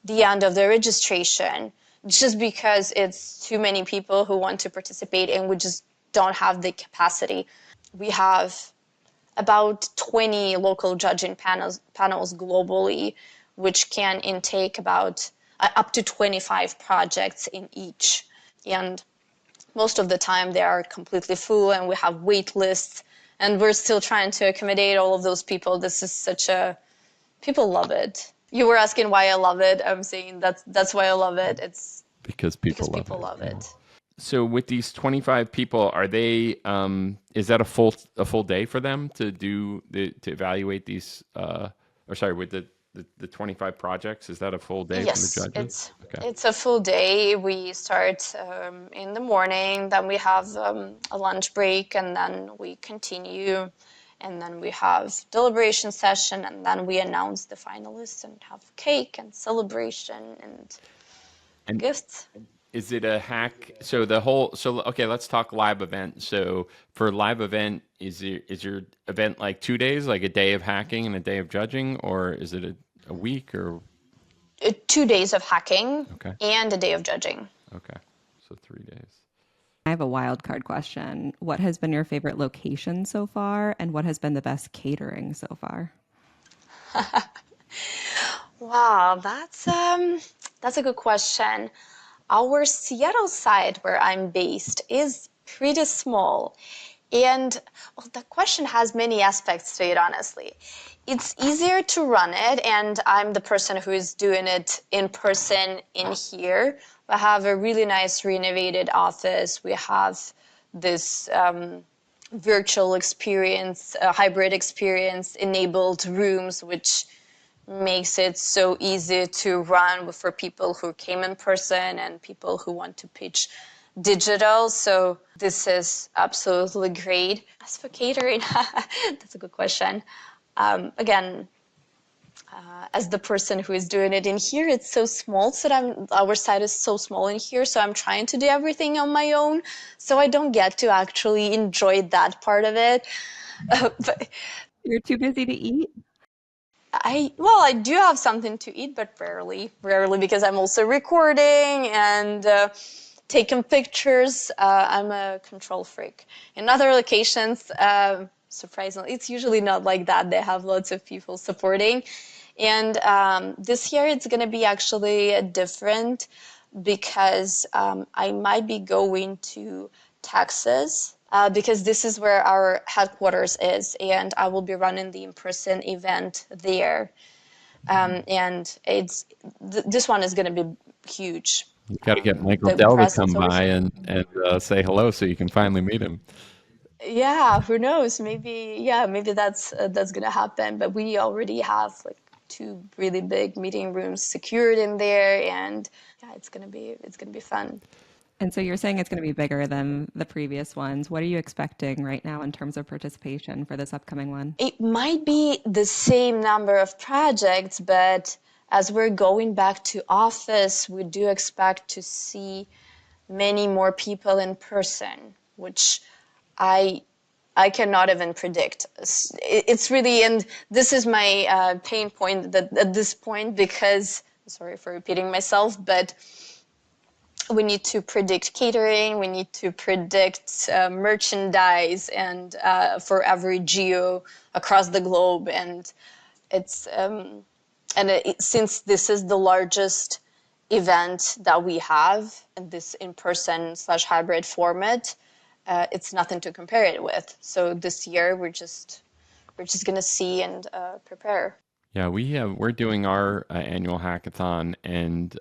Speaker 1: the end of the registration, just because it's too many people who want to participate and we just don't have the capacity. We have about 20 local judging panels globally, which can intake about up to 25 projects in each. And most of the time they are completely full and we have wait lists and we're still trying to accommodate all of those people. This is people love it. You were asking why I love it. I'm saying that's why I love it. It's
Speaker 6: because people
Speaker 1: love it.
Speaker 6: So with these 25 people, are they? Is that a full day for them to do to evaluate these? With the 25 projects, is that a full day for the judges?
Speaker 1: It's a full day. We start in the morning, then we have a lunch break, and then we continue, and then we have deliberation session, and then we announce the finalists and have cake and celebration and gifts.
Speaker 6: Is it a hack? So okay, let's talk live event. So for live event, is your event like 2 days, like a day of hacking and a day of judging, or is it a week or
Speaker 1: 2 days of hacking and a day of judging?
Speaker 6: Okay, so 3 days.
Speaker 7: I have a wild card question. What has been your favorite location so far, and what has been the best catering so far?
Speaker 1: Wow, that's a good question. Our Seattle site where I'm based is pretty small. And the question has many aspects to it, honestly. It's easier to run it, and I'm the person who is doing it in person in here. We have a really nice renovated office. We have this virtual experience, hybrid experience enabled rooms, which makes it so easy to run for people who came in person and people who want to pitch digital. So this is absolutely great. As for catering, that's a good question. Again, as the person who is doing it in here, it's so small. So our site is so small in here. So I'm trying to do everything on my own. So I don't get to actually enjoy that part of it. But
Speaker 7: you're too busy to eat?
Speaker 1: I do have something to eat, but rarely because I'm also recording and taking pictures. I'm a control freak. In other locations, surprisingly, it's usually not like that. They have lots of people supporting. And this year it's going to be actually different because I might be going to Texas. Because this is where our headquarters is, and I will be running the in-person event there. And this one is going to be huge.
Speaker 6: You got to get Michael Dell to come by and say hello so you can finally meet him.
Speaker 1: Yeah, who knows? Maybe that's going to happen. But we already have like 2 really big meeting rooms secured in there, and it's going to be fun.
Speaker 7: And so you're saying it's going to be bigger than the previous ones. What are you expecting right now in terms of participation for this upcoming one?
Speaker 1: It might be the same number of projects, but as we're going back to office, we do expect to see many more people in person, which I cannot even predict. It's really, and this is my pain point at this point, because, sorry for repeating myself, but we need to predict catering, we need to predict merchandise, and for every geo across the globe. And it's since this is the largest event that we have in this in-person / hybrid format, it's nothing to compare it with. So this year we're just gonna see and prepare.
Speaker 6: Yeah, we're doing our annual hackathon, and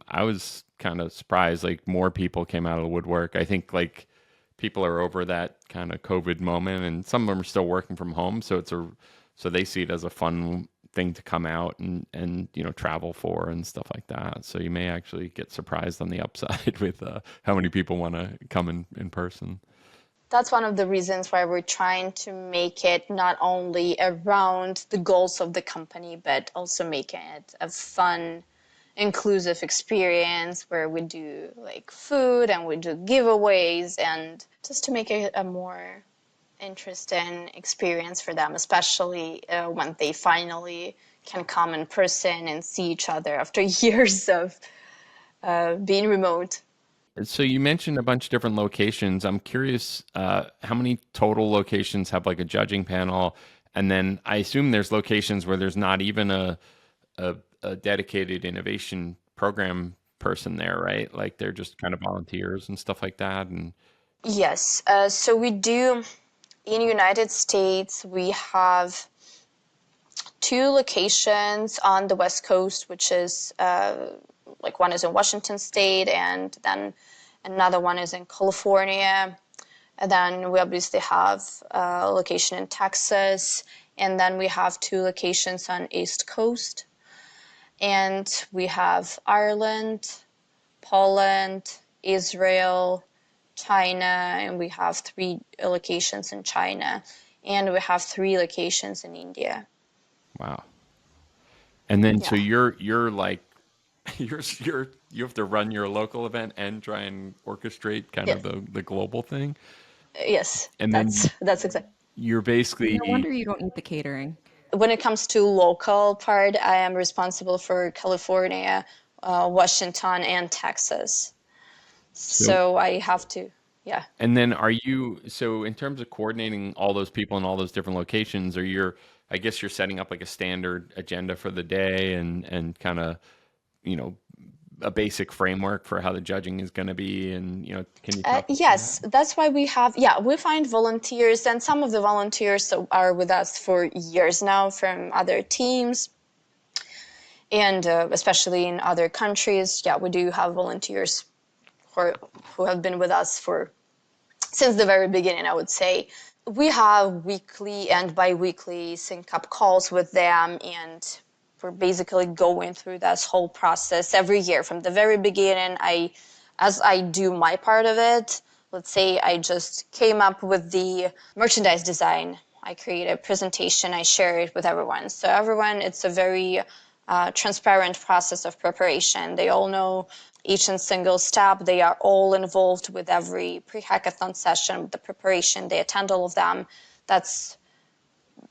Speaker 6: I was kind of surprised. Like, more people came out of the woodwork. I think like people are over that kind of COVID moment, and some of them are still working from home. So so they see it as a fun thing to come out and travel for and stuff like that. So you may actually get surprised on the upside with how many people want to come in person.
Speaker 1: That's one of the reasons why we're trying to make it not only around the goals of the company, but also making it a fun, inclusive experience where we do like food and we do giveaways, and just to make it a more interesting experience for them, especially when they finally can come in person and see each other after years of being remote.
Speaker 6: So you mentioned a bunch of different locations. I'm curious, how many total locations have like a judging panel? And then I assume there's locations where there's not even a dedicated innovation program person there, right? Like they're just kind of volunteers and stuff like that. And
Speaker 1: Yes. So we do in United States, we have two locations on the West Coast, which is like one is in Washington State, and then another one is in California. And then we obviously have a location in Texas, and then we have two locations on East Coast. And we have Ireland, Poland, Israel, China, and we have three locations in China, and we have three locations in India.
Speaker 6: wow. And then so
Speaker 1: Yeah.
Speaker 6: you're like you have to run your local event and try and orchestrate kind of
Speaker 1: Yes.
Speaker 6: the global thing.
Speaker 1: Yes.
Speaker 6: And then
Speaker 1: That's exactly.
Speaker 6: you're
Speaker 7: No
Speaker 6: basically
Speaker 7: wonder you don't need the catering.
Speaker 1: When it comes to local part, I am responsible for California, Washington, and Texas.
Speaker 6: so
Speaker 1: So I have to, yeah.
Speaker 6: and then are you so in terms of coordinating all those people in all those different locations, are you I guess you're setting up like a standard agenda for the day and kind of, you know, a basic framework for how the judging is going to be and, you know, can you talk through that?
Speaker 1: Yes, that's why we find volunteers, and some of the volunteers are with us for years now from other teams, and especially in other countries. Yeah, we do have volunteers who have been with us for since the very beginning, I would say. We have weekly and bi-weekly sync up calls with them, and we're basically going through this whole process every year from the very beginning. As I do my part of it, let's say I just came up with the merchandise design. I create a presentation, I share it with everyone. So everyone, it's a very transparent process of preparation. They all know each and single step. They are all involved with every pre-hackathon session, the preparation. They attend all of them. That's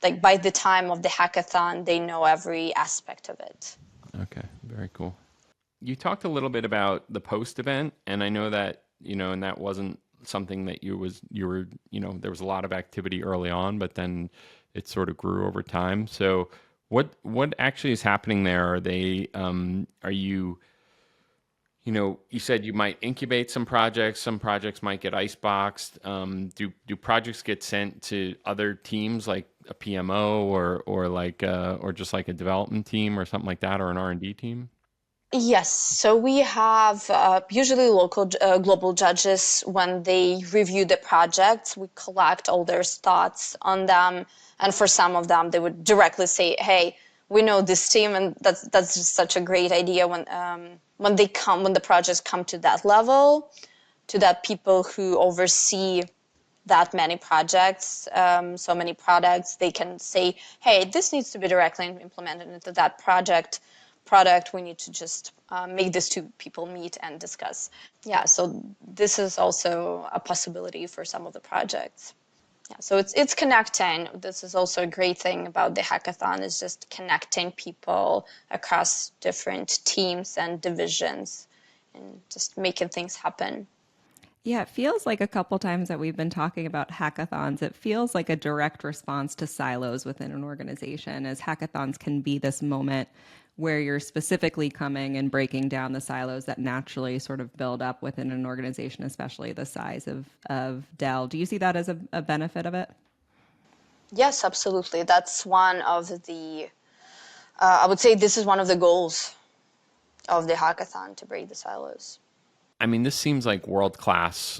Speaker 1: like by the time of the hackathon, they know every aspect of it.
Speaker 6: Okay, very cool. You talked a little bit about the post event, and I know that, you know, and that wasn't something that you were, you know, there was a lot of activity early on, but then it sort of grew over time. So what actually is happening there? Are they are you, you know, you said you might incubate some projects might get iceboxed. Do projects get sent to other teams like a PMO or like or just like a development team or something like that, or an R&D team?
Speaker 1: Yes, so we have usually local, global judges when they review the projects. We collect all their thoughts on them, and for some of them, they would directly say, "Hey, we know this team," and that's just such a great idea when the projects come to that level, to that people who oversee that many projects, so many products, they can say, "Hey, this needs to be directly implemented into that product. We need to just make these two people meet and discuss." Yeah, so this is also a possibility for some of the projects. Yeah, so it's connecting. This is also a great thing about the hackathon, is just connecting people across different teams and divisions and just making things happen.
Speaker 7: Yeah, it feels like a couple times that we've been talking about hackathons, it feels like a direct response to silos within an organization, as hackathons can be this moment where you're specifically coming and breaking down the silos that naturally sort of build up within an organization, especially the size of Dell. Do you see that as a benefit of it?
Speaker 1: Yes, absolutely. That's one of the, I would say this is one of the goals of the hackathon, to break the silos.
Speaker 6: I mean, this seems like world-class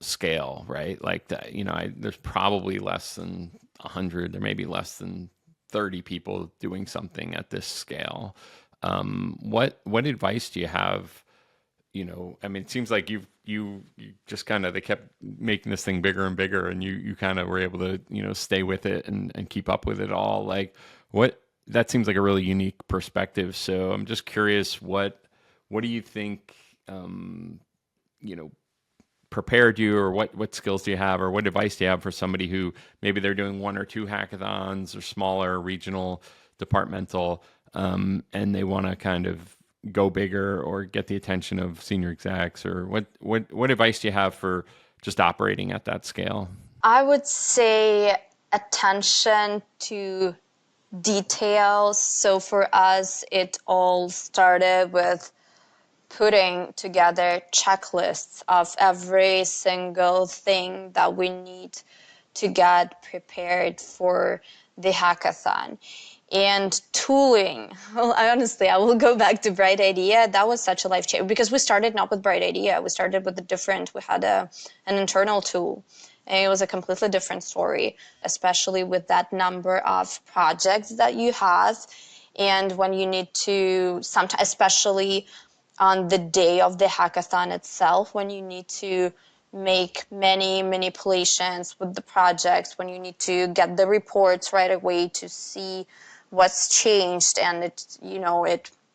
Speaker 6: scale, right? Like that, you know, there's probably less than 100, there may be less than 30 people doing something at this scale. What advice do you have? You know, I mean, it seems like you just kind of, they kept making this thing bigger and bigger, and you kind of were able to, you know, stay with it and keep up with it all. Like, that seems like a really unique perspective. So I'm just curious, what do you think, you know, prepared you, or what skills do you have, or what advice do you have for somebody who maybe they're doing one or two hackathons or smaller regional departmental, and they want to kind of go bigger or get the attention of senior execs, or what advice do you have for just operating at that scale?
Speaker 1: I would say attention to details. So for us, it all started with putting together checklists of every single thing that we need to get prepared for the hackathon. And tooling, well, I will go back to Bright Idea. That was such a life change because we started not with Bright Idea. We started with we had an internal tool. And it was a completely different story, especially with that number of projects that you have. And when you need to, sometimes, especially on the day of the hackathon itself, when you need to make many manipulations with the projects, when you need to get the reports right away to see what's changed, and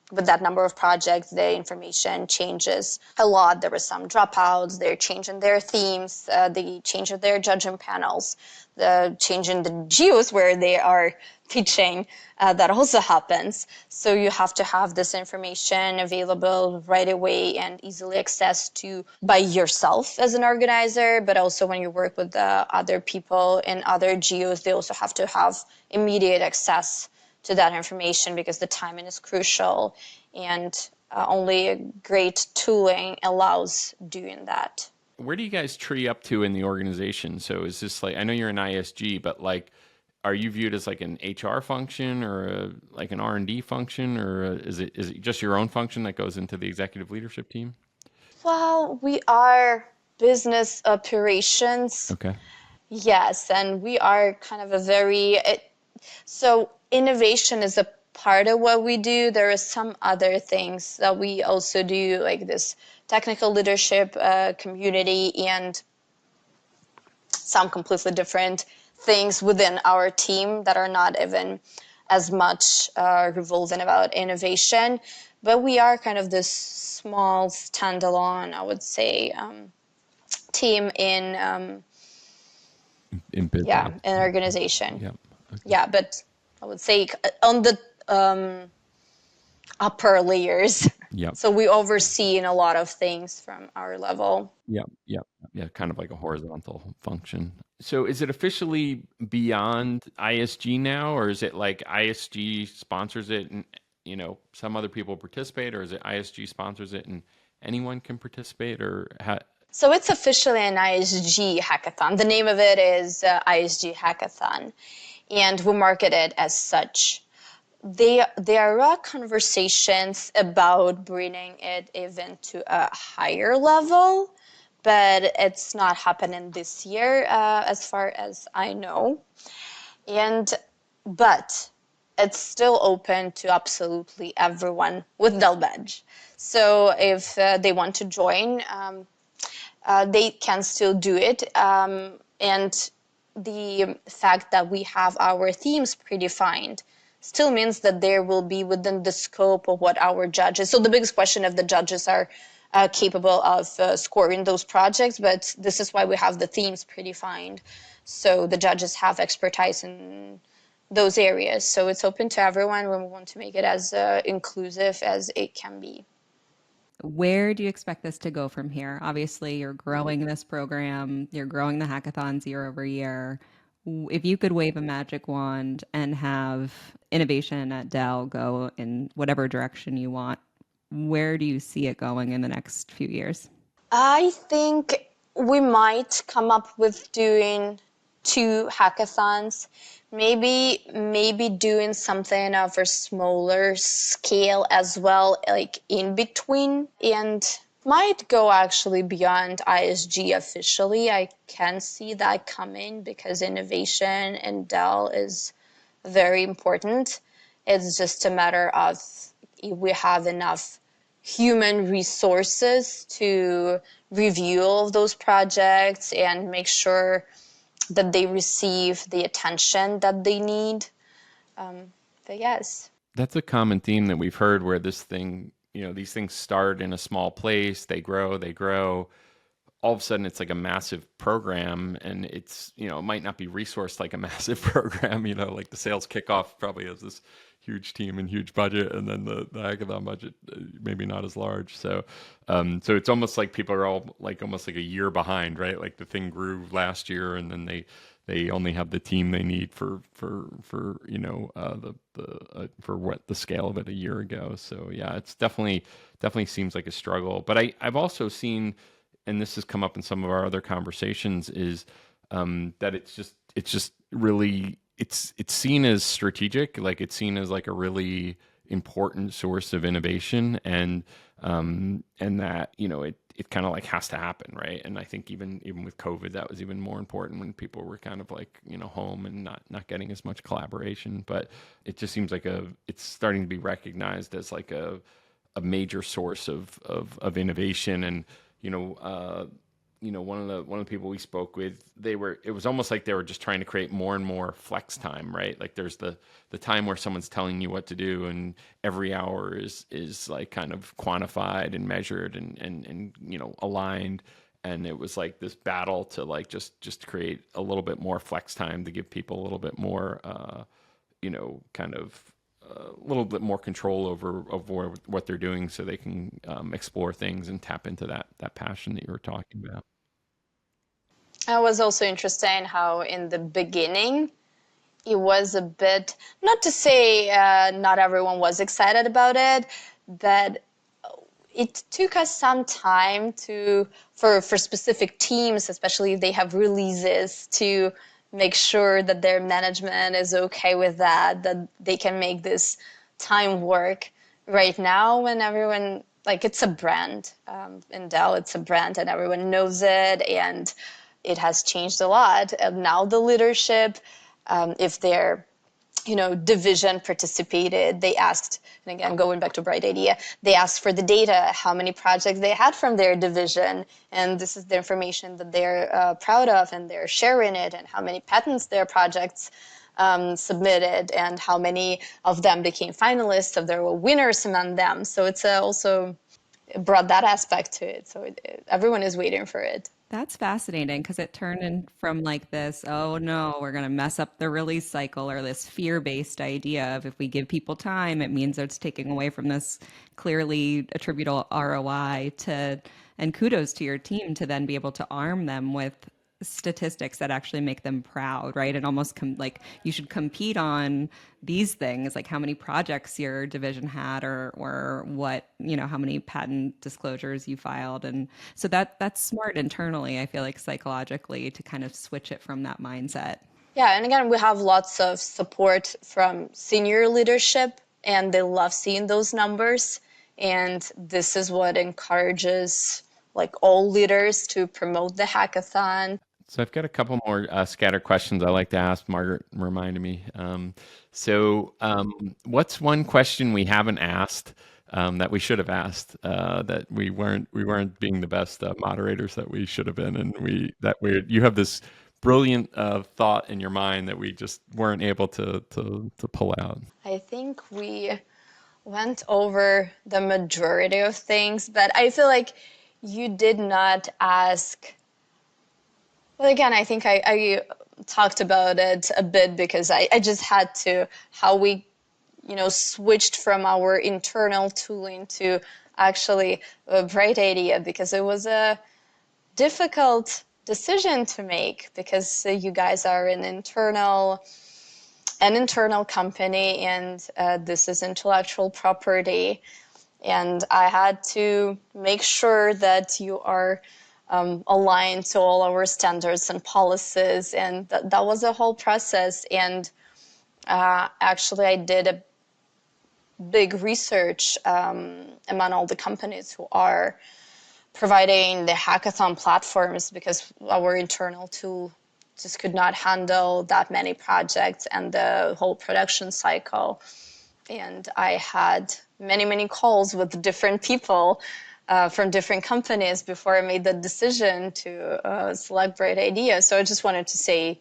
Speaker 1: with that number of projects, the information changes a lot. There were some dropouts, they're changing their themes, the change of their judging panels, the change in the geos where they are teaching, that also happens. So you have to have this information available right away and easily accessed to by yourself as an organizer, but also when you work with other people in other geos, they also have to have immediate access to that information because the timing is crucial, and only great tooling allows doing that.
Speaker 6: Where do you guys tree up to in the organization? So is this like, I know you're an ISG, but like, are you viewed as like an HR function or like an R&D function, or is it just your own function that goes into the executive leadership team?
Speaker 1: Well, we are business operations.
Speaker 6: Okay.
Speaker 1: Yes, and we are kind of so innovation is a part of what we do. There are some other things that we also do, like this technical leadership community, and some completely different things within our team that are not even as much revolving about innovation. But we are kind of this small standalone, I would say, team in
Speaker 6: business.
Speaker 1: Yeah, an organization.
Speaker 6: Yeah. Okay.
Speaker 1: Yeah, but I would say on the upper layers.
Speaker 6: Yeah.
Speaker 1: So we oversee in a lot of things from our level.
Speaker 6: Yeah. Kind of like a horizontal function. So is it officially beyond ISG now, or is it like ISG sponsors it and some other people participate, or is it ISG sponsors it and anyone can participate, or how?
Speaker 1: So it's officially an ISG hackathon. The name of it is ISG Hackathon, and we market it as such. There are conversations about bringing it even to a higher level, but it's not happening this year, as far as I know. But it's still open to absolutely everyone with Dell badge. So if they want to join, they can still do it. And the fact that we have our themes predefined still means that there will be within the scope of what our judges. So the biggest question if the judges are capable of scoring those projects, but this is why we have the themes predefined. So the judges have expertise in those areas. So it's open to everyone. We want to make it as inclusive as it can be.
Speaker 7: Where do you expect this to go from here? Obviously, you're growing this program, you're growing the hackathons year over year. If you could wave a magic wand and have innovation at Dell go in whatever direction you want, where do you see it going in the next few years?
Speaker 1: I think we might come up with doing 2 hackathons, maybe doing something of a smaller scale as well, like in between, and might go actually beyond ISG officially. I can see that coming because innovation in Dell is very important. It's just a matter of if we have enough human resources to review all of those projects and make sure that they receive the attention that they need. But yes.
Speaker 6: That's a common theme that we've heard where these things start in a small place, they grow. All of a sudden it's like a massive program, and it's, it might not be resourced like a massive program, like the sales kickoff probably has this huge team and huge budget, and then the hackathon budget maybe not as large. So so it's almost like people are all like almost like a year behind, right? Like the thing grew last year, and then they only have the team they need for for what the scale of it a year ago. So yeah, it's definitely seems like a struggle. But I've also seen, and this has come up in some of our other conversations, is that it's just really it's seen as strategic, like it's seen as like a really important source of innovation, and that it kind of like has to happen, right? And I think even with COVID, that was even more important when people were kind of like home and not getting as much collaboration. But it just seems like it's starting to be recognized as like a major source of innovation. And one of the people we spoke with, it was almost like they were just trying to create more and more flex time, right? Like there's the time where someone's telling you what to do, and every hour is like kind of quantified and measured and aligned. And it was like this battle to like just create a little bit more flex time to give people a little bit more kind of a little bit more control over what they're doing, so they can explore things and tap into that passion that you were talking about.
Speaker 1: It was also interesting how in the beginning it was a bit, not to say not everyone was excited about it, but it took us some time for specific teams, especially if they have releases, to make sure that their management is okay with that they can make this time work. Right now, when everyone, like, it's a brand, in Dell, it's a brand and everyone knows it, and it has changed a lot. And now the leadership, if their division participated, they asked, and again, going back to Bright Idea, they asked for the data, how many projects they had from their division, and this is the information that they're proud of, and they're sharing it, and how many patents their projects submitted, and how many of them became finalists, if there were winners among them. So it's also brought that aspect to it. So everyone is waiting for it.
Speaker 7: That's fascinating, because it turned in from like this, oh no, we're going to mess up the release cycle, or this fear-based idea of if we give people time, it means it's taking away from this clearly attributable ROI, and kudos to your team to then be able to arm them with statistics that actually make them proud, right? And almost like you should compete on these things, like how many projects your division had, or what, how many patent disclosures you filed. And so that's smart internally, I feel like, psychologically, to kind of switch it from that mindset.
Speaker 1: Yeah, and again, we have lots of support from senior leadership, and they love seeing those numbers. And this is what encourages like all leaders to promote the hackathon.
Speaker 6: So I've got a couple more scattered questions I like to ask. Margaret reminded me. What's one question we haven't asked that we should have asked, that we weren't being the best moderators that we should have been, and you have this brilliant thought in your mind that we just weren't able to pull out?
Speaker 1: I think we went over the majority of things, but I feel like you did not ask. Well, again, I think I talked about it a bit, because I just had to, how we, switched from our internal tooling to actually a Bright Idea, because it was a difficult decision to make, because you guys are an internal company, and this is intellectual property. And I had to make sure that you are aligned to all our standards and policies, and that was a whole process. And actually, I did a big research among all the companies who are providing the hackathon platforms, because our internal tool just could not handle that many projects and the whole production cycle. And I had many calls with different people from different companies before I made the decision to select Bright Idea. So I just wanted to say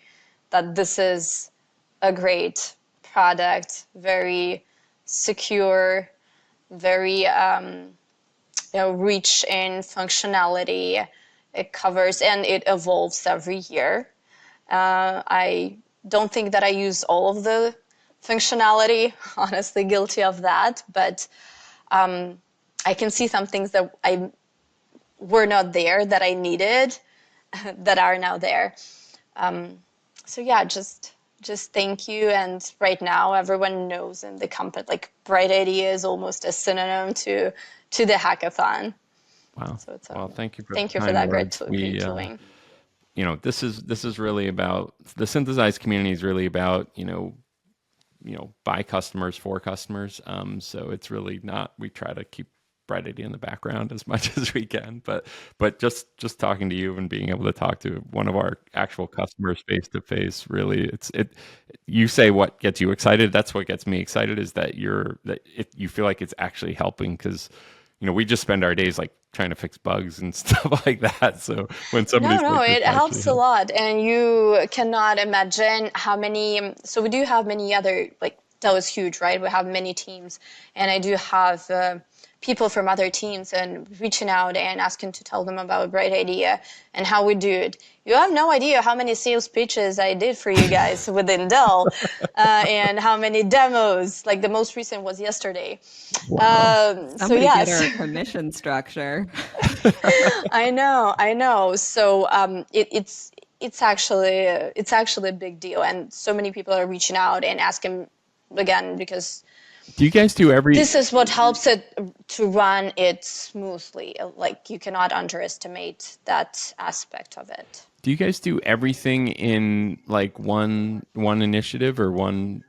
Speaker 1: that this is a great product, very secure, very rich in functionality. It covers, and it evolves every year. I don't think that I use all of the functionality. Honestly, guilty of that. But I can see some things that I were not there that I needed that are now there. So yeah, just thank you. And right now, everyone knows in the company, like Bright Idea is almost a synonym to the hackathon.
Speaker 6: Wow.
Speaker 1: So it's
Speaker 6: well, thank you for
Speaker 1: that great
Speaker 6: doing. This is really about the Synthesize community is really about by customers for customers. So it's really not. We try to keep Bright Idea in the background as much as we can, but just talking to you and being able to talk to one of our actual customers face to face, really, you say what gets you excited. That's what gets me excited is that you feel like it's actually helping, because we just spend our days like trying to fix bugs and stuff like that. So when somebody's
Speaker 1: it helps a lot, and you cannot imagine how many. So we do have many other, like that was huge, right? We have many teams, and I do have people from other teams and reaching out and asking to tell them about Bright Idea and how we do it. You have no idea how many sales pitches I did for you guys within Dell, and how many demos. Like the most recent was yesterday.
Speaker 7: Wow. Somebody
Speaker 1: yes.
Speaker 7: get our commission structure.
Speaker 1: I know. So it's actually a big deal, and so many people are reaching out and asking again because.
Speaker 6: Do you guys do
Speaker 1: This is what helps it to run it smoothly. Like you cannot underestimate that aspect of it.
Speaker 6: Do you guys do everything in like one initiative or one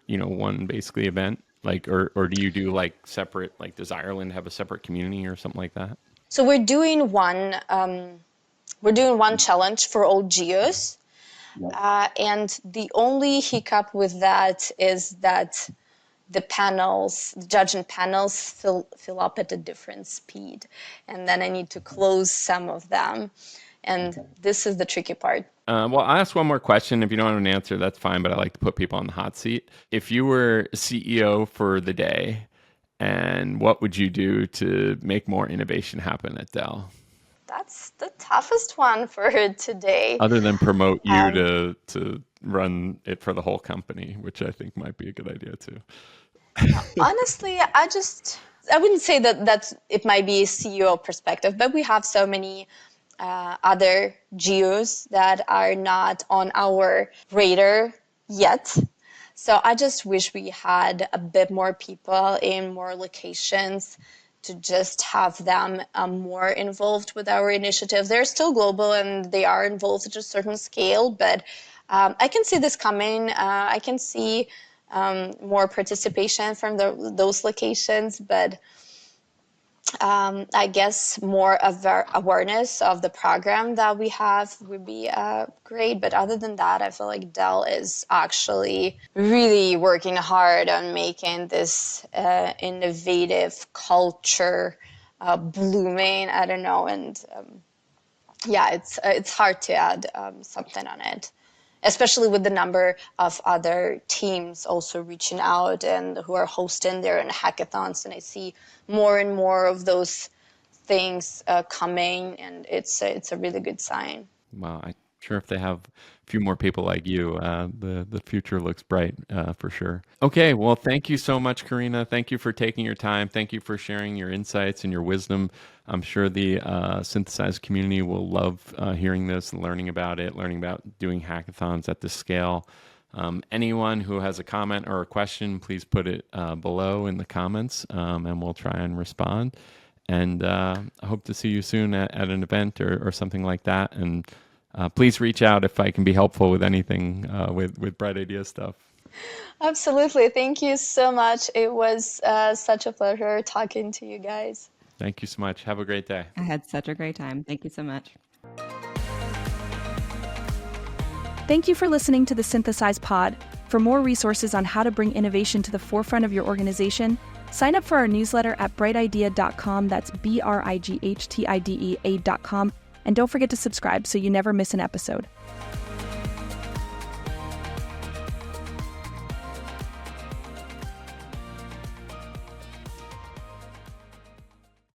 Speaker 6: basically event? Like, or do you do like separate, like does Ireland have a separate community or something like that?
Speaker 1: So we're doing one challenge for all geos. And the only hiccup with that is that the judging panels fill up at a different speed. And then I need to close some of them. And this is the tricky part.
Speaker 6: Well, I'll ask one more question. If you don't have an answer, that's fine, but I like to put people on the hot seat. If you were CEO for the day, and what would you do to make more innovation happen at Dell?
Speaker 1: That's the toughest one for today.
Speaker 6: Other than promote you to run it for the whole company, which I think might be a good idea too.
Speaker 1: Honestly, I wouldn't say that it might be a CEO perspective, but we have so many other geos that are not on our radar yet. So I just wish we had a bit more people in more locations to just have them more involved with our initiative. They're still global and they are involved at a certain scale, but I can see this coming. I can see more participation from those locations, but I guess more awareness of the program that we have would be great. But other than that, I feel like Dell is actually really working hard on making this innovative culture blooming. I don't know, and it's hard to add something on it, especially with the number of other teams also reaching out and who are hosting their own hackathons. And I see more and more of those things coming, and it's a really good sign.
Speaker 6: Wow, I'm sure if they have a few more people like you, the future looks bright for sure. Okay, well, thank you so much, Karina. Thank you for taking your time. Thank you for sharing your insights and your wisdom. I'm sure the Synthesize community will love hearing this, learning about doing hackathons at this scale. Anyone who has a comment or a question, please put it below in the comments, and we'll try and respond. And I hope to see you soon at an event or something like that. And please reach out if I can be helpful with anything with Bright Idea stuff.
Speaker 1: Absolutely. Thank you so much. It was such a pleasure talking to you guys.
Speaker 6: Thank you so much. Have a great day.
Speaker 7: I had such a great time. Thank you so much.
Speaker 5: Thank you for listening to the Synthesize Pod. For more resources on how to bring innovation to the forefront of your organization, sign up for our newsletter at brightidea.com. That's BRIGHTIDEA.com. And don't forget to subscribe so you never miss an episode.